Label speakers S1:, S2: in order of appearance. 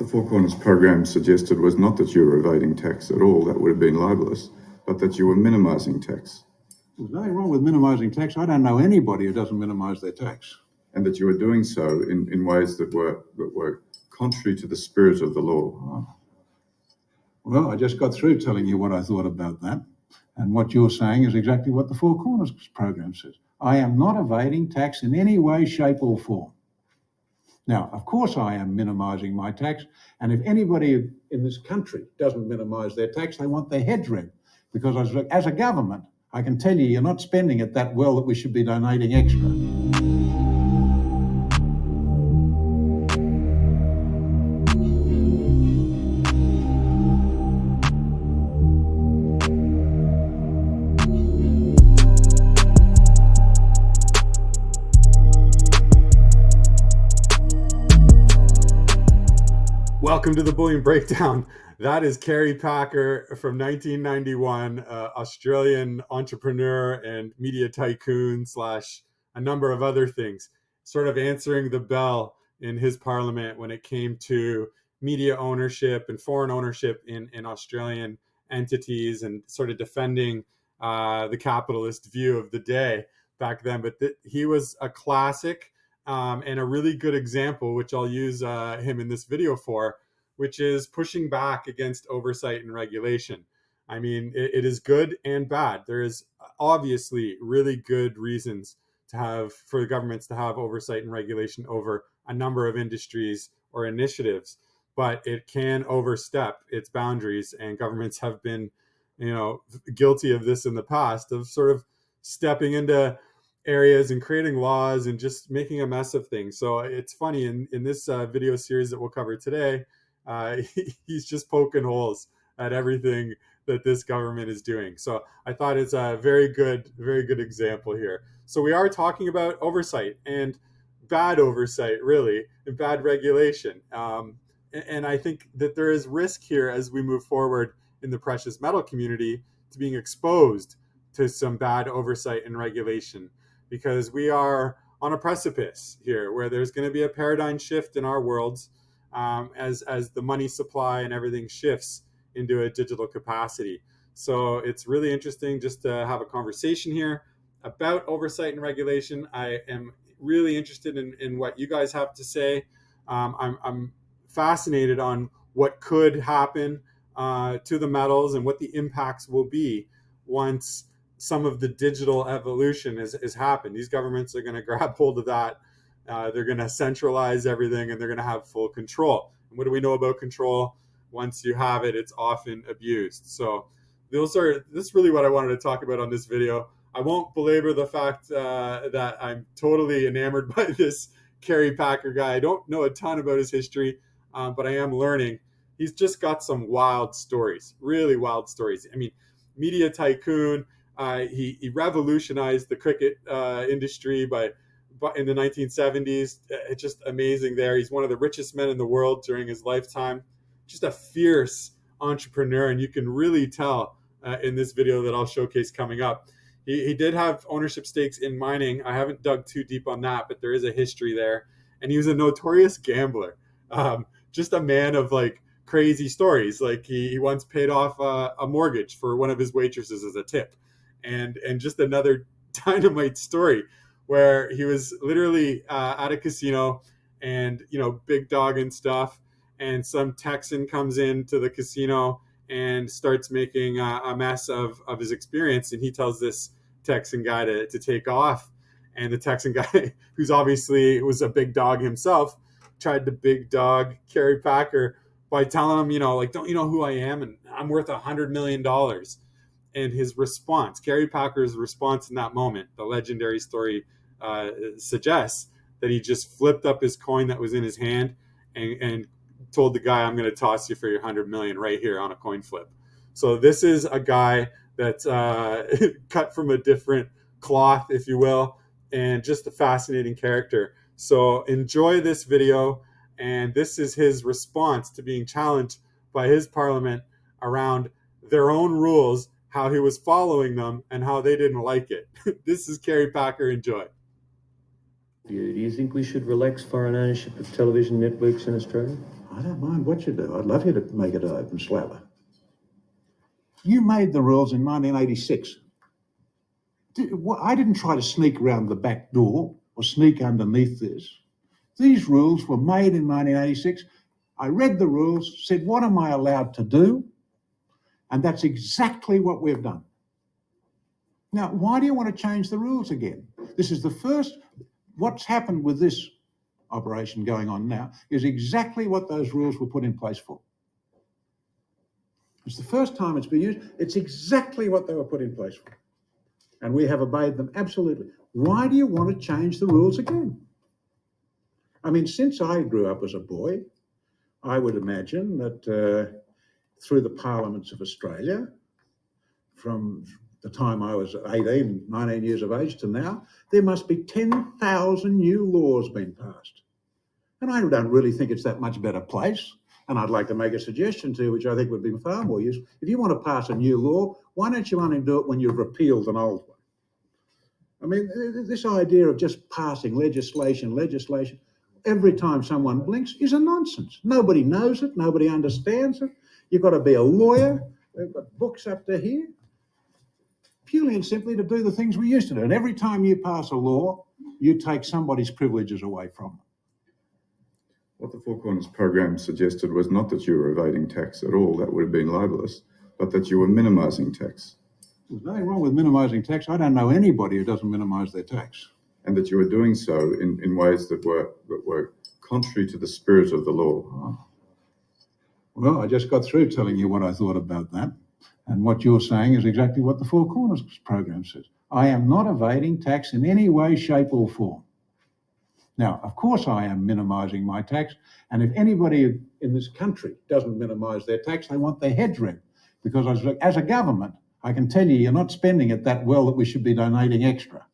S1: the Four Corners program suggested was not that you were evading tax at all, that would have been libelous, but that you were minimising tax.
S2: There's nothing wrong with minimising tax. I don't know anybody who doesn't minimise their tax.
S1: And that you were doing so in ways that were contrary to the spirit of the law.
S2: Oh. Well, I just got through telling you what I thought about that. And what you're saying is exactly what the Four Corners program says. I am not evading tax in any way, shape or form. Now, of course, I am minimising my tax. And if anybody in this country doesn't minimise their tax, they want their heads rigged. Because as a government, I can tell you, you're not spending it that well that we should be donating extra.
S3: Welcome to the Bullion Breakdown. That is Kerry Packer from 1991, Australian entrepreneur and media tycoon / a number of other things, sort of answering the bell in his parliament when it came to media ownership and foreign ownership in Australian entities, and sort of defending the capitalist view of the day back then. But he was a classic and a really good example, which I'll use him in this video for, which is pushing back against oversight and regulation. I mean, it is good and bad. There is obviously really good reasons for the governments to have oversight and regulation over a number of industries or initiatives, but it can overstep its boundaries, and governments have been, guilty of this in the past, of sort of stepping into areas and creating laws and just making a mess of things. So it's funny, in this video series that we'll cover today, he's just poking holes at everything that this government is doing. So I thought it's a very good example here. So we are talking about oversight and bad oversight, really, and bad regulation. And I think that there is risk here as we move forward in the precious metal community to being exposed to some bad oversight and regulation, because we are on a precipice here where there's going to be a paradigm shift in our worlds as the money supply and everything shifts into a digital capacity. So it's really interesting just to have a conversation here about oversight and regulation. I am really interested in what you guys have to say. I'm fascinated on what could happen to the metals and what the impacts will be once some of the digital evolution has happened. These governments are going to grab hold of that. They're going to centralize everything, and they're going to have full control. And what do we know about control? Once you have it, it's often abused. So this is really what I wanted to talk about on this video. I won't belabor the fact that I'm totally enamored by this Kerry Packer guy. I don't know a ton about his history, but I am learning. He's just got some wild stories, really wild stories. I mean, media tycoon. He revolutionized the cricket industry in the 1970s. It's just amazing there. He's one of the richest men in the world during his lifetime. Just a fierce entrepreneur, and you can really tell in this video that I'll showcase coming up. He did have ownership stakes in mining. I haven't dug too deep on that, but there is a history there. And he was a notorious gambler. Just a man of crazy stories. Like he once paid off a mortgage for one of his waitresses as a tip. And just another dynamite story where he was literally at a casino and, big dog and stuff. And some Texan comes into the casino and starts making a mess of his experience. And he tells this Texan guy to take off. And the Texan guy, who's obviously was a big dog himself, tried to big dog Kerry Packer by telling him, don't you know who I am? And I'm worth $100 million. And his response, Kerry Packer's response in that moment, the legendary story suggests that he just flipped up his coin that was in his hand and told the guy, I'm going to toss you for your 100 million right here on a coin flip. So this is a guy that's cut from a different cloth, if you will, and just a fascinating character. So enjoy this video. And this is his response to being challenged by his parliament around their own rules, how he was following them, and how they didn't like it. This is Kerry Packer. Enjoy.
S4: Do you think we should relax foreign ownership of television networks in Australia?
S2: I don't mind what you do. I'd love you to make it open slather. You made the rules in 1986. I didn't try to sneak around the back door or sneak underneath this. These rules were made in 1986. I read the rules, said, what am I allowed to do? And that's exactly what we've done. Now, why do you want to change the rules again? This is the first, what's happened with this operation going on now is exactly what those rules were put in place for. It's the first time it's been used. It's exactly what they were put in place for. And we have obeyed them absolutely. Why do you want to change the rules again? I mean, since I grew up as a boy, I would imagine that through the parliaments of Australia, from the time I was 18, 19 years of age to now, there must be 10,000 new laws being passed. And I don't really think it's that much better place. And I'd like to make a suggestion to you, which I think would be far more useful. If you want to pass a new law, why don't you only do it when you've repealed an old one? I mean, this idea of just passing legislation, every time someone blinks is a nonsense. Nobody knows it. Nobody understands it. You've got to be a lawyer. They've got books up to here, purely and simply to do the things we used to do. And every time you pass a law, you take somebody's privileges away from them.
S1: What the Four Corners program suggested was not that you were evading tax at all, that would have been libelous, but that you were minimising tax.
S2: There's nothing wrong with minimising tax. I don't know anybody who doesn't minimise their tax.
S1: And that you were doing so in ways that were contrary to the spirit of the law.
S2: Oh. Well, I just got through telling you what I thought about that. And what you're saying is exactly what the Four Corners program says. I am not evading tax in any way, shape or form. Now, of course I am minimising my tax. And if anybody in this country doesn't minimise their tax, they want their heads ripped. Because as a government, I can tell you, you're not spending it that well that we should be donating extra.